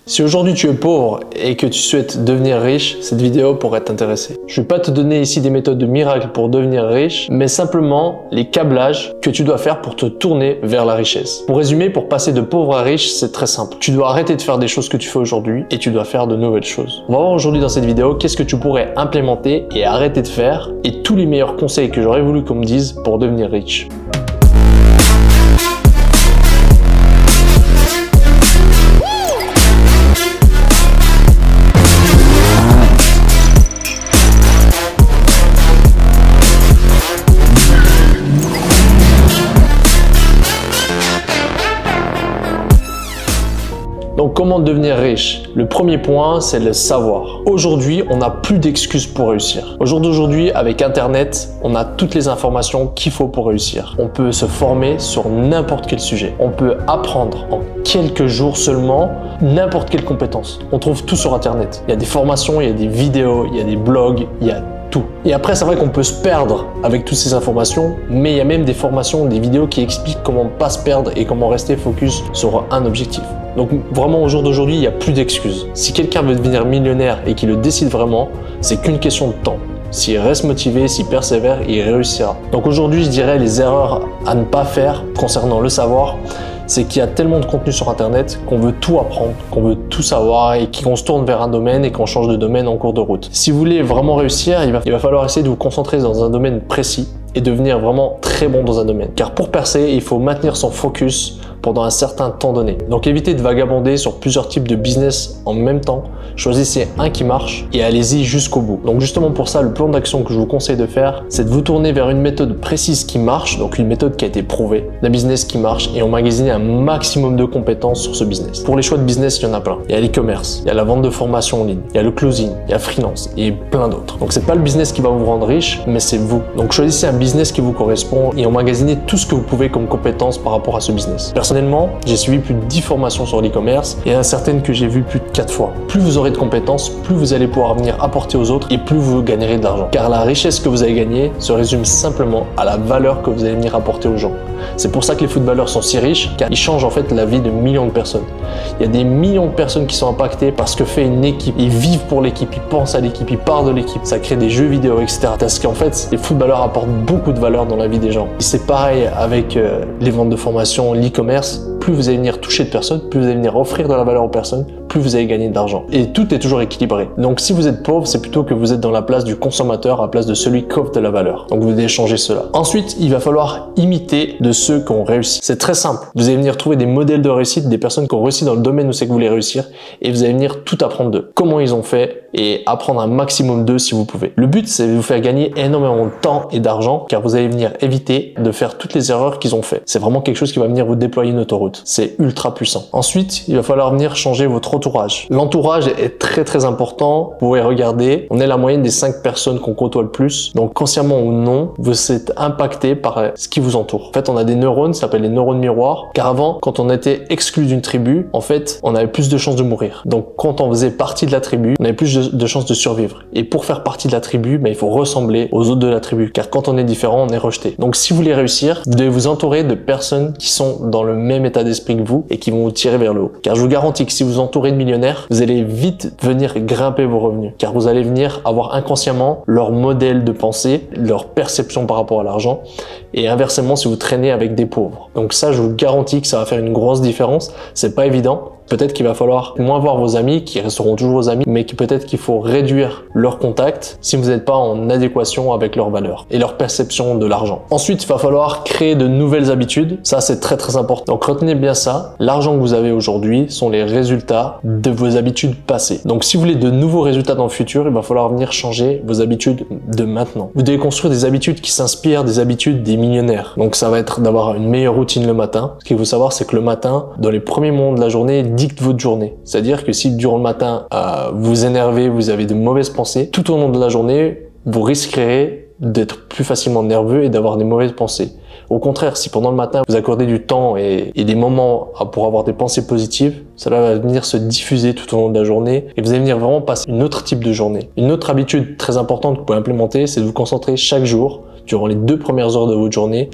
Si aujourd'hui tu es pauvre et que tu souhaites devenir riche, cette vidéo pourrait t'intéresser. Je ne vais pas te donner ici des méthodes de miracle pour devenir riche, mais simplement les câblages que tu dois faire pour te tourner vers la richesse. Pour résumer, pour passer de pauvre à riche, c'est très simple. Tu dois arrêter de faire des choses que tu fais aujourd'hui et tu dois faire de nouvelles choses. On va voir aujourd'hui dans cette vidéo qu'est-ce que tu pourrais implémenter et arrêter de faire et tous les meilleurs conseils que j'aurais voulu qu'on me dise pour devenir riche. Donc comment devenir riche? Le premier point, c'est le savoir. Aujourd'hui, on n'a plus d'excuses pour réussir. Au jour d'aujourd'hui, avec Internet, on a toutes les informations qu'il faut pour réussir. On peut se former sur n'importe quel sujet. On peut apprendre en quelques jours seulement n'importe quelle compétence. On trouve tout sur Internet. Il y a des formations, il y a des vidéos, il y a des blogs, il y a tout. Et après, c'est vrai qu'on peut se perdre avec toutes ces informations, mais il y a même des formations, des vidéos qui expliquent comment pas se perdre et comment rester focus sur un objectif. Donc vraiment au jour d'aujourd'hui, il n'y a plus d'excuses. Si quelqu'un veut devenir millionnaire et qu'il le décide vraiment, c'est qu'une question de temps. S'il reste motivé, s'il persévère, il réussira. Donc aujourd'hui, je dirais les erreurs à ne pas faire concernant le savoir, c'est qu'il y a tellement de contenu sur Internet qu'on veut tout apprendre, qu'on veut tout savoir et qu'on se tourne vers un domaine et qu'on change de domaine en cours de route. Si vous voulez vraiment réussir, il va falloir essayer de vous concentrer dans un domaine précis et devenir vraiment très bon dans un domaine. Car pour percer, il faut maintenir son focus pendant un certain temps donné. Donc évitez de vagabonder sur plusieurs types de business en même temps. Choisissez un qui marche et allez-y jusqu'au bout. Donc justement pour ça, le plan d'action que je vous conseille de faire, c'est de vous tourner vers une méthode précise qui marche, donc une méthode qui a été prouvée, un business qui marche et emmagasiner un maximum de compétences sur ce business. Pour les choix de business, il y en a plein. Il y a l'e-commerce, il y a la vente de formation en ligne, il y a le closing, il y a freelance et plein d'autres. Donc c'est pas le business qui va vous rendre riche, mais c'est vous. Donc choisissez un business qui vous correspond et emmagasinez tout ce que vous pouvez comme compétences par rapport à ce business. Personnellement, j'ai suivi plus de 10 formations sur l'e-commerce et il y en a certaines que j'ai vues plus de 4 fois. Plus vous aurez de compétences, plus vous allez pouvoir venir apporter aux autres et plus vous gagnerez de l'argent. Car la richesse que vous allez gagner se résume simplement à la valeur que vous allez venir apporter aux gens. C'est pour ça que les footballeurs sont si riches, car ils changent en fait la vie de millions de personnes. Il y a des millions de personnes qui sont impactées par ce que fait une équipe. Ils vivent pour l'équipe, ils pensent à l'équipe, ils parlent de l'équipe. Ça crée des jeux vidéo, etc. Parce qu'en fait, les footballeurs apportent beaucoup de valeur dans la vie des gens. Et c'est pareil avec les ventes de formation, l'e-commerce. Plus vous allez venir toucher de personnes, plus vous allez venir offrir de la valeur aux personnes, plus vous allez gagner de l'argent. Et tout est toujours équilibré. Donc si vous êtes pauvre, c'est plutôt que vous êtes dans la place du consommateur à la place de celui qui offre de la valeur. Donc vous devez changer cela. Ensuite, il va falloir imiter de ceux qui ont réussi. C'est très simple. Vous allez venir trouver des modèles de réussite, des personnes qui ont réussi dans le domaine où c'est que vous voulez réussir et vous allez venir tout apprendre d'eux. Comment ils ont fait et apprendre un maximum d'eux si vous pouvez. Le but, c'est de vous faire gagner énormément de temps et d'argent car vous allez venir éviter de faire toutes les erreurs qu'ils ont fait. C'est vraiment quelque chose qui va venir vous déployer une autoroute. C'est ultra puissant. Ensuite, il va falloir venir changer votre entourage. L'entourage est très important. Vous pouvez regarder, on est la moyenne des 5 personnes qu'on côtoie le plus. Donc consciemment ou non, vous êtes impacté par ce qui vous entoure. En fait, on a des neurones, ça s'appelle les neurones miroirs. Car avant, quand on était exclu d'une tribu, en fait, on avait plus de chances de mourir. Donc quand on faisait partie de la tribu, on avait plus de chances de survivre. Et pour faire partie de la tribu, il faut ressembler aux autres de la tribu. Car quand on est différent, on est rejeté. Donc si vous voulez réussir, vous devez vous entourer de personnes qui sont dans le même état d'esprit que vous et qui vont vous tirer vers le haut. Car je vous garantis que si vous entourez de millionnaires, vous allez vite venir grimper vos revenus. Car vous allez venir avoir inconsciemment leur modèle de pensée, leur perception par rapport à l'argent. Et inversement, si vous traînez avec des pauvres. Donc ça, je vous garantis que ça va faire une grosse différence. C'est pas évident. Peut-être qu'il va falloir moins voir vos amis, qui resteront toujours vos amis, mais peut-être qu'il faut réduire leurs contacts si vous n'êtes pas en adéquation avec leurs valeurs et leur perception de l'argent. Ensuite, il va falloir créer de nouvelles habitudes. Ça, c'est très important. Donc, retenez bien ça. L'argent que vous avez aujourd'hui sont les résultats de vos habitudes passées. Donc, si vous voulez de nouveaux résultats dans le futur, il va falloir venir changer vos habitudes de maintenant. Vous devez construire des habitudes qui s'inspirent des habitudes des millionnaires. Donc, ça va être d'avoir une meilleure routine le matin. Ce qu'il faut savoir, c'est que le matin, dans les premiers moments de la journée, dicte votre journée. C'est-à-dire que si durant le matin, vous énervez, vous avez de mauvaises pensées, tout au long de la journée, vous risquerez d'être plus facilement nerveux et d'avoir des mauvaises pensées. Au contraire, si pendant le matin, vous accordez du temps et des moments pour avoir des pensées positives, cela va venir se diffuser tout au long de la journée et vous allez venir vraiment passer une autre type de journée. Une autre habitude très importante que vous pouvez implémenter, c'est de vous concentrer chaque jour, durant les 2 premières heures de votre journée,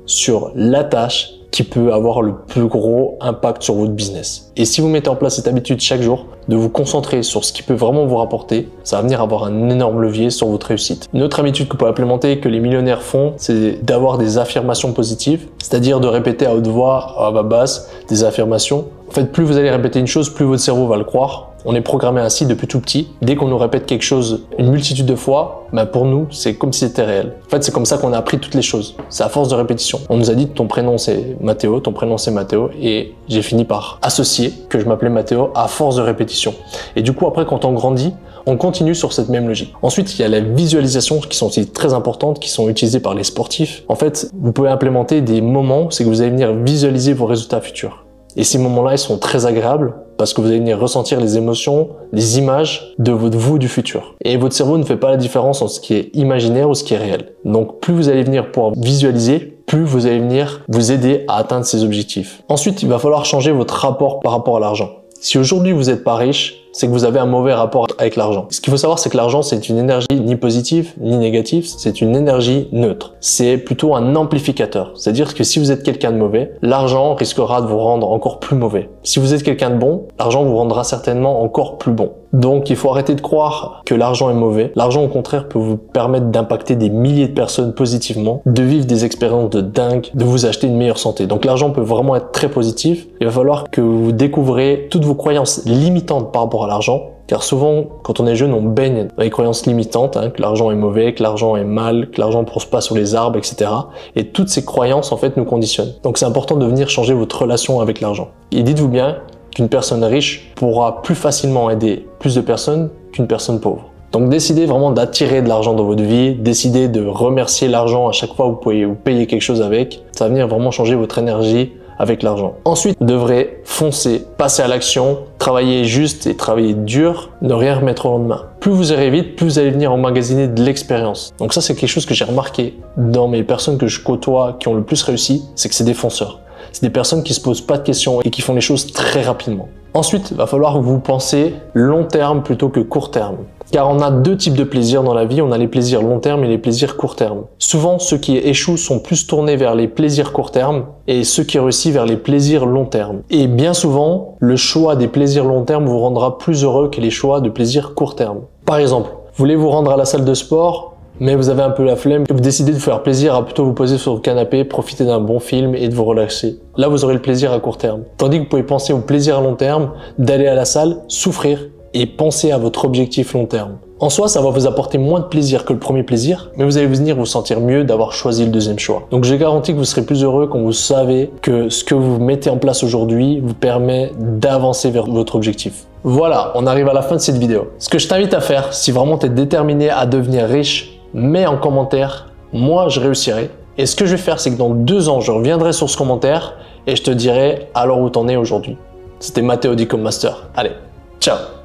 sur la tâche qui peut avoir le plus gros impact sur votre business. Et si vous mettez en place cette habitude chaque jour, de vous concentrer sur ce qui peut vraiment vous rapporter, ça va venir avoir un énorme levier sur votre réussite. Une autre habitude que vous pouvez implémenter, que les millionnaires font, c'est d'avoir des affirmations positives, c'est-à-dire de répéter à haute voix, à voix basse, des affirmations. En fait, plus vous allez répéter une chose, plus votre cerveau va le croire. On est programmé ainsi depuis tout petit. Dès qu'on nous répète quelque chose une multitude de fois, pour nous, c'est comme si c'était réel. En fait, c'est comme ça qu'on a appris toutes les choses. C'est à force de répétition. On nous a dit ton prénom c'est Mathéo, ton prénom c'est Mathéo, et j'ai fini par associer que je m'appelais Mathéo à force de répétition. Et du coup, après, quand on grandit, on continue sur cette même logique. Ensuite, il y a la visualisation qui sont aussi très importantes, qui sont utilisées par les sportifs. En fait, vous pouvez implémenter des moments, c'est que vous allez venir visualiser vos résultats futurs. Et ces moments-là, ils sont très agréables parce que vous allez venir ressentir les émotions, les images de votre vous du futur. Et votre cerveau ne fait pas la différence entre ce qui est imaginaire ou ce qui est réel. Donc, plus vous allez venir pouvoir visualiser, plus vous allez venir vous aider à atteindre ces objectifs. Ensuite, il va falloir changer votre rapport par rapport à l'argent. Si aujourd'hui vous n'êtes pas riche, c'est que vous avez un mauvais rapport avec l'argent. Ce qu'il faut savoir, c'est que l'argent, c'est une énergie ni positive ni négative, c'est une énergie neutre. C'est plutôt un amplificateur. C'est-à-dire que si vous êtes quelqu'un de mauvais, l'argent risquera de vous rendre encore plus mauvais. Si vous êtes quelqu'un de bon, l'argent vous rendra certainement encore plus bon. Donc, il faut arrêter de croire que l'argent est mauvais. L'argent, au contraire, peut vous permettre d'impacter des milliers de personnes positivement, de vivre des expériences de dingue, de vous acheter une meilleure santé. Donc, l'argent peut vraiment être très positif. Il va falloir que vous découvrez toutes vos croyances limitantes par rapport à l'argent. Car souvent, quand on est jeune, on baigne dans les croyances limitantes, que l'argent est mauvais, que l'argent est mal, que l'argent ne pousse pas sur les arbres, etc. Et toutes ces croyances, en fait, nous conditionnent. Donc, c'est important de venir changer votre relation avec l'argent. Et dites-vous bien qu'une personne riche pourra plus facilement aider plus de personnes qu'une personne pauvre. Donc décidez vraiment d'attirer de l'argent dans votre vie, décidez de remercier l'argent à chaque fois que vous pouvez vous payer quelque chose avec. Ça va venir vraiment changer votre énergie avec l'argent. Ensuite, vous devrez foncer, passer à l'action, travailler juste et travailler dur, ne rien remettre au lendemain. Plus vous irez vite, plus vous allez venir emmagasiner de l'expérience. Donc ça, c'est quelque chose que j'ai remarqué dans mes personnes que je côtoie qui ont le plus réussi, c'est que c'est des fonceurs. C'est des personnes qui se posent pas de questions et qui font les choses très rapidement. Ensuite, il va falloir que vous pensez long terme plutôt que court terme. Car on a deux types de plaisirs dans la vie, on a les plaisirs long terme et les plaisirs court terme. Souvent, ceux qui échouent sont plus tournés vers les plaisirs court terme et ceux qui réussissent vers les plaisirs long terme. Et bien souvent, le choix des plaisirs long terme vous rendra plus heureux que les choix de plaisirs court terme. Par exemple, voulez vous rendre à la salle de sport, mais vous avez un peu la flemme, vous décidez de vous faire plaisir à plutôt vous poser sur le canapé, profiter d'un bon film et de vous relaxer. Là, vous aurez le plaisir à court terme. Tandis que vous pouvez penser au plaisir à long terme, d'aller à la salle, souffrir et penser à votre objectif long terme. En soi, ça va vous apporter moins de plaisir que le premier plaisir, mais vous allez venir vous sentir mieux d'avoir choisi le deuxième choix. Donc je garantis que vous serez plus heureux quand vous savez que ce que vous mettez en place aujourd'hui vous permet d'avancer vers votre objectif. Voilà, on arrive à la fin de cette vidéo. Ce que je t'invite à faire, si vraiment tu es déterminé à devenir riche, mets en commentaire « Moi, je réussirai ». Et ce que je vais faire, c'est que dans 2 ans, je reviendrai sur ce commentaire et je te dirai alors où t'en es aujourd'hui. C'était Mathéo d'E-Com Master. Allez, ciao!